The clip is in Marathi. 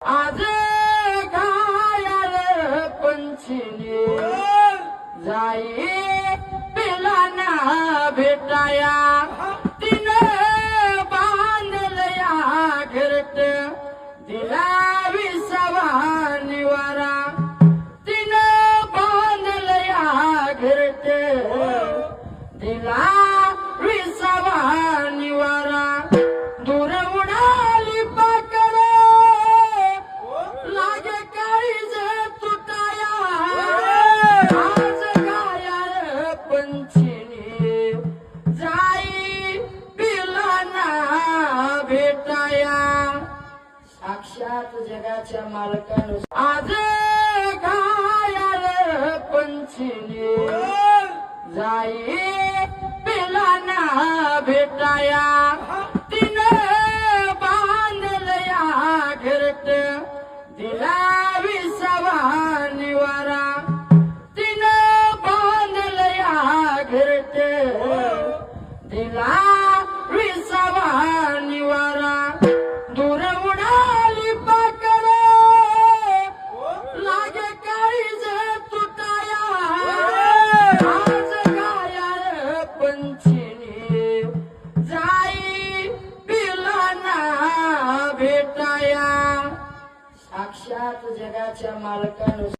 आज घायल पंछीने जाई पिलाना भेटाया तिनं बांधलया घरट दिला विसावा निवारा तिनं बांधलया घरट दिला विसावा निवारा दूर उडाली पाकर लागे काळीज तुटाया आज घायल पंछीने जाई पिलाना भेटाया साक्षात जगाच्या मालकानं आज घायल पंछीने जाई पिलाना भेटाया तिनं बांधलया घरट दिला विसावा निवारा तिनं बांधलया घरट दिला विसावा निवारा दूर उडाली पाकर लागे काळीज तुटाया आज घायल पंछीने जाई पिलाना भेटाया साक्षात जगाच्या मालकानं